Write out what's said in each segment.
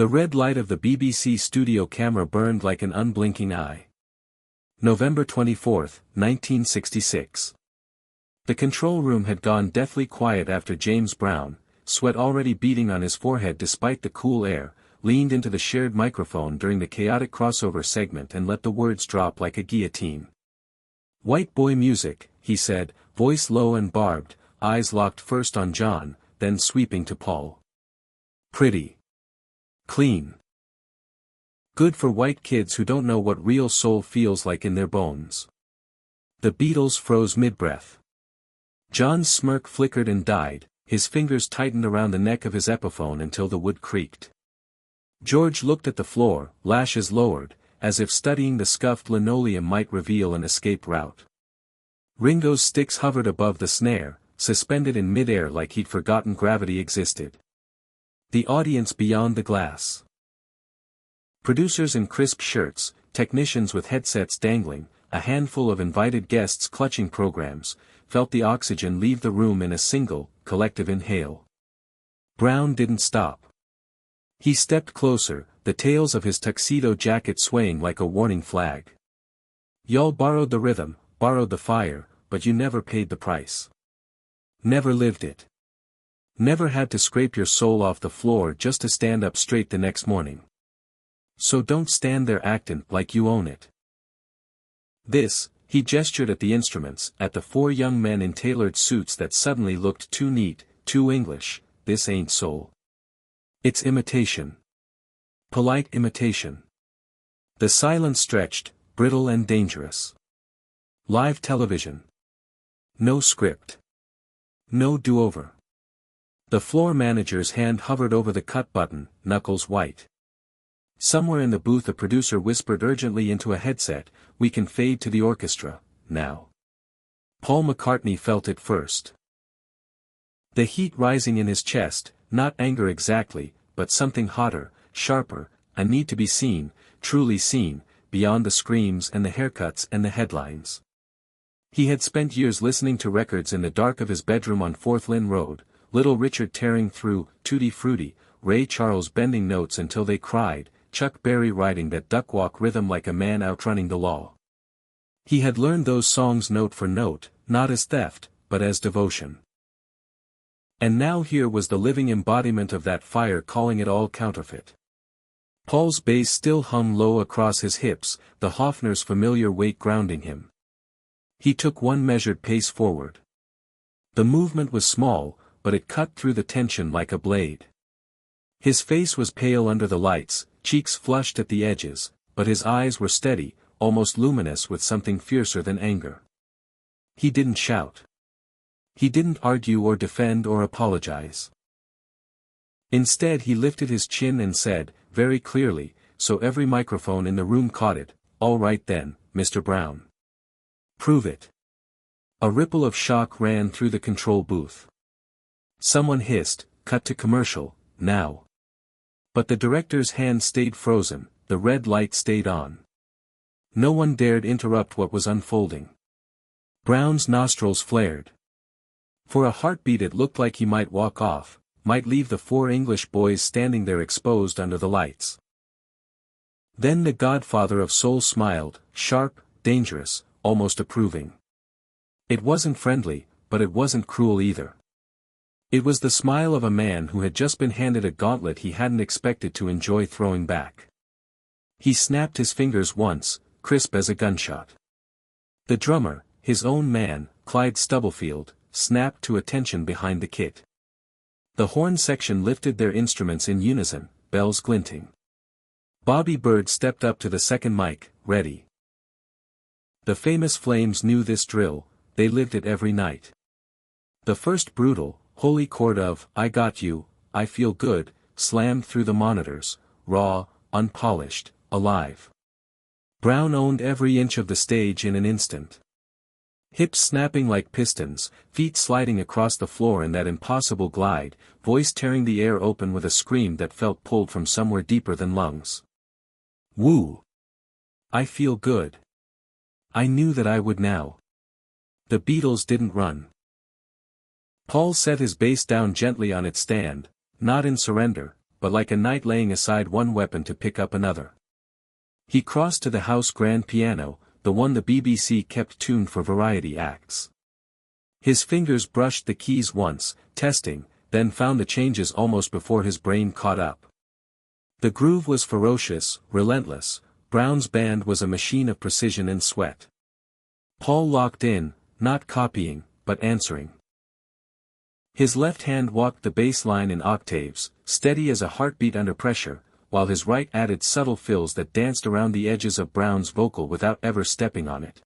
The red light of the BBC studio camera burned like an unblinking eye. November 24, 1966. The control room had gone deathly quiet after James Brown, sweat already beading on his forehead despite the cool air, leaned into the shared microphone during the chaotic crossover segment and let the words drop like a guillotine. "White boy music," he said, voice low and barbed, eyes locked first on John, then sweeping to Paul. "Pretty. Clean. Good for white kids who don't know what real soul feels like in their bones." The Beatles froze mid-breath. John's smirk flickered and died, his fingers tightened around the neck of his Epiphone until the wood creaked. George looked at the floor, lashes lowered, as if studying the scuffed linoleum might reveal an escape route. Ringo's sticks hovered above the snare, suspended in mid-air like he'd forgotten gravity existed. The audience beyond the glass. Producers in crisp shirts, technicians with headsets dangling, a handful of invited guests clutching programs, felt the oxygen leave the room in a single, collective inhale. Brown didn't stop. He stepped closer, the tails of his tuxedo jacket swaying like a warning flag. "Y'all borrowed the rhythm, borrowed the fire, but you never paid the price. Never lived it. Never had to scrape your soul off the floor just to stand up straight the next morning. So don't stand there actin' like you own it." This, he gestured at the instruments, at the four young men in tailored suits that suddenly looked too neat, too English. "This ain't soul. It's imitation. Polite imitation." The silence stretched, brittle and dangerous. Live television. No script. No do-over. The floor manager's hand hovered over the cut button, knuckles white. Somewhere in the booth a producer whispered urgently into a headset, "We can fade to the orchestra, now." Paul McCartney felt it first. The heat rising in his chest, not anger exactly, but something hotter, sharper, a need to be seen, truly seen, beyond the screams and the haircuts and the headlines. He had spent years listening to records in the dark of his bedroom on 4th Lynn Road, Little Richard tearing through, Tutti Frutti, Ray Charles bending notes until they cried, Chuck Berry riding that duck-walk rhythm like a man outrunning the law. He had learned those songs note for note, not as theft, but as devotion. And now here was the living embodiment of that fire calling it all counterfeit. Paul's bass still hung low across his hips, the Hofner's familiar weight grounding him. He took one measured pace forward. The movement was small, but it cut through the tension like a blade. His face was pale under the lights, cheeks flushed at the edges, but his eyes were steady, almost luminous with something fiercer than anger. He didn't shout. He didn't argue or defend or apologize. Instead he lifted his chin and said, very clearly, so every microphone in the room caught it, "All right then, Mr. Brown. Prove it." A ripple of shock ran through the control booth. Someone hissed, "Cut to commercial, now." But the director's hand stayed frozen, the red light stayed on. No one dared interrupt what was unfolding. Brown's nostrils flared. For a heartbeat it looked like he might walk off, might leave the four English boys standing there exposed under the lights. Then the godfather of soul smiled, sharp, dangerous, almost approving. It wasn't friendly, but it wasn't cruel either. It was the smile of a man who had just been handed a gauntlet he hadn't expected to enjoy throwing back. He snapped his fingers once, crisp as a gunshot. The drummer, his own man, Clyde Stubblefield, snapped to attention behind the kit. The horn section lifted their instruments in unison, bells glinting. Bobby Bird stepped up to the second mic, ready. The famous Flames knew this drill, they lived it every night. The first brutal, holy chord of "I Got You, I Feel Good," slammed through the monitors, raw, unpolished, alive. Brown owned every inch of the stage in an instant. Hips snapping like pistons, feet sliding across the floor in that impossible glide, voice tearing the air open with a scream that felt pulled from somewhere deeper than lungs. Woo! I feel good. I knew that I would now. The Beatles didn't run. Paul set his bass down gently on its stand, not in surrender, but like a knight laying aside one weapon to pick up another. He crossed to the house grand piano, the one the BBC kept tuned for variety acts. His fingers brushed the keys once, testing, then found the changes almost before his brain caught up. The groove was ferocious, relentless. Brown's band was a machine of precision and sweat. Paul locked in, not copying, but answering. His left hand walked the bass line in octaves, steady as a heartbeat under pressure, while his right added subtle fills that danced around the edges of Brown's vocal without ever stepping on it.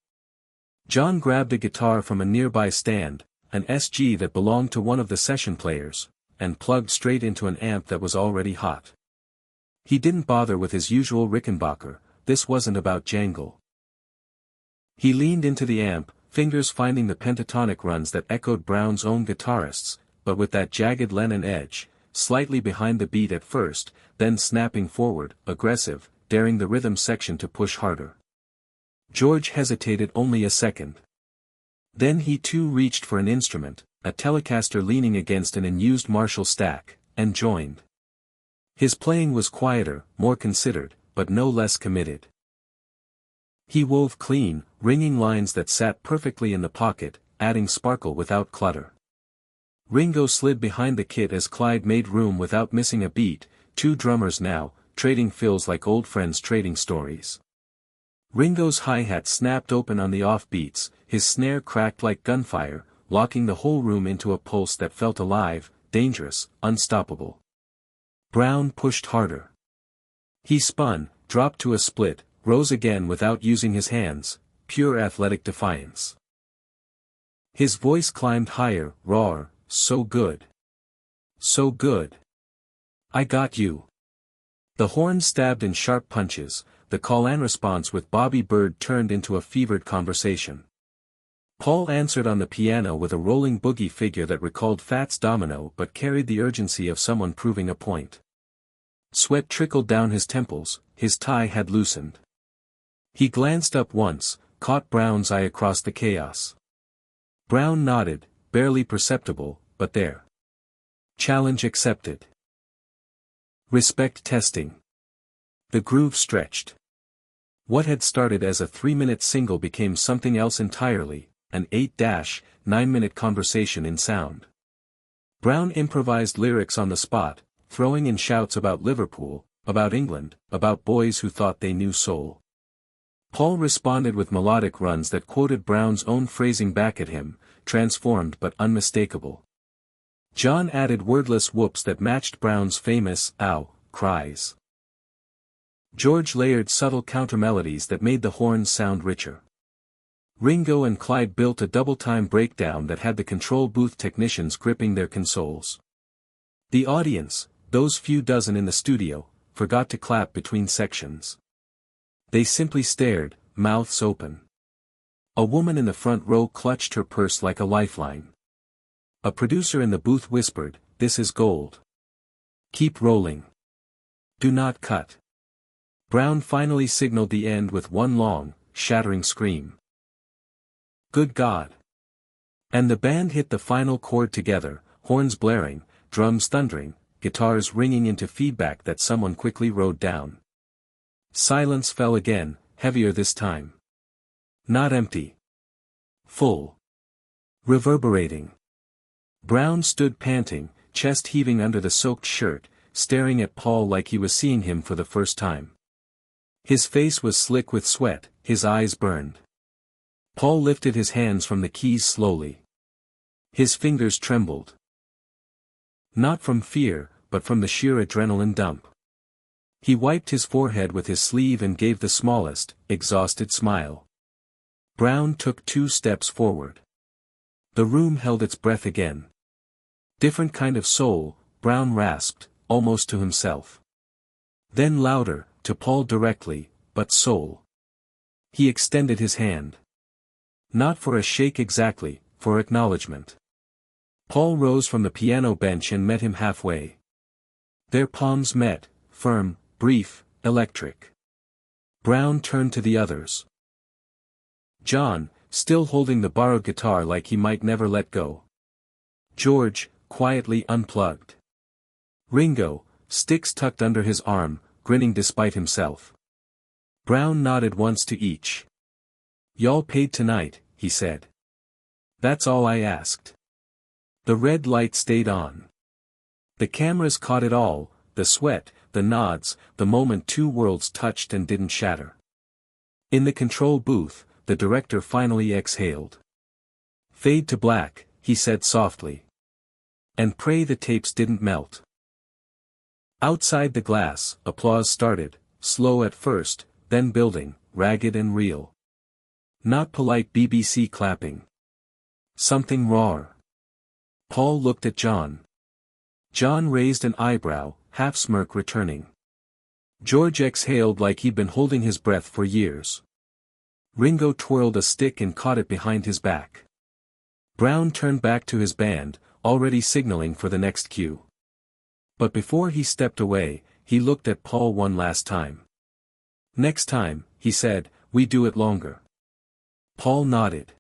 John grabbed a guitar from a nearby stand, an SG that belonged to one of the session players, and plugged straight into an amp that was already hot. He didn't bother with his usual Rickenbacker, this wasn't about jangle. He leaned into the amp, fingers finding the pentatonic runs that echoed Brown's own guitarists, but with that jagged Lennon edge, slightly behind the beat at first, then snapping forward, aggressive, daring the rhythm section to push harder. George hesitated only a second. Then he too reached for an instrument, a Telecaster leaning against an unused Marshall stack, and joined. His playing was quieter, more considered, but no less committed. He wove clean, ringing lines that sat perfectly in the pocket, adding sparkle without clutter. Ringo slid behind the kit as Clyde made room without missing a beat, two drummers now, trading fills like old friends trading stories. Ringo's hi-hat snapped open on the off-beats, his snare cracked like gunfire, locking the whole room into a pulse that felt alive, dangerous, unstoppable. Brown pushed harder. He spun, dropped to a split, rose again without using his hands, pure athletic defiance. His voice climbed higher, rawer, so good. So good. I got you. The horns stabbed in sharp punches, the call-and response with Bobby Bird turned into a fevered conversation. Paul answered on the piano with a rolling boogie figure that recalled Fats Domino but carried the urgency of someone proving a point. Sweat trickled down his temples, his tie had loosened. He glanced up once, caught Brown's eye across the chaos. Brown nodded, barely perceptible, but there. Challenge accepted. Respect testing. The groove stretched. What had started as a 3-minute single became something else entirely, an 8-9-minute conversation in sound. Brown improvised lyrics on the spot, throwing in shouts about Liverpool, about England, about boys who thought they knew soul. Paul responded with melodic runs that quoted Brown's own phrasing back at him, transformed but unmistakable. John added wordless whoops that matched Brown's famous, ow, cries. George layered subtle countermelodies that made the horns sound richer. Ringo and Clyde built a double-time breakdown that had the control booth technicians gripping their consoles. The audience, those few dozen in the studio, forgot to clap between sections. They simply stared, mouths open. A woman in the front row clutched her purse like a lifeline. A producer in the booth whispered, "This is gold. Keep rolling. Do not cut." Brown finally signaled the end with one long, shattering scream. Good God! And the band hit the final chord together, horns blaring, drums thundering, guitars ringing into feedback that someone quickly wrote down. Silence fell again, heavier this time. Not empty. Full. Reverberating. Brown stood panting, chest heaving under the soaked shirt, staring at Paul like he was seeing him for the first time. His face was slick with sweat, his eyes burned. Paul lifted his hands from the keys slowly. His fingers trembled. Not from fear, but from the sheer adrenaline dump. He wiped his forehead with his sleeve and gave the smallest, exhausted smile. Brown took 2 steps forward. The room held its breath again. Different kind of soul, Brown rasped, almost to himself. Then louder, to Paul directly, but soul. He extended his hand. Not for a shake exactly, for acknowledgement. Paul rose from the piano bench and met him halfway. Their palms met, firm, brief, electric. Brown turned to the others. John, still holding the borrowed guitar like he might never let go. George, quietly unplugged. Ringo, sticks tucked under his arm, grinning despite himself. Brown nodded once to each. "Y'all paid tonight," he said. "That's all I asked." The red light stayed on. The cameras caught it all, the sweat, the nods, the moment two worlds touched and didn't shatter. In the control booth, the director finally exhaled. "Fade to black," he said softly. "And pray the tapes didn't melt." Outside the glass, applause started, slow at first, then building, ragged and real. Not polite BBC clapping. Something raw. Paul looked at John. John raised an eyebrow, half smirk returning. George exhaled like he'd been holding his breath for years. Ringo twirled a stick and caught it behind his back. Brown turned back to his band, already signaling for the next cue. But before he stepped away, he looked at Paul one last time. "Next time," he said, "we do it longer." Paul nodded.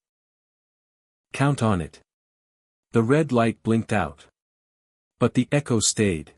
"Count on it." The red light blinked out. But the echo stayed.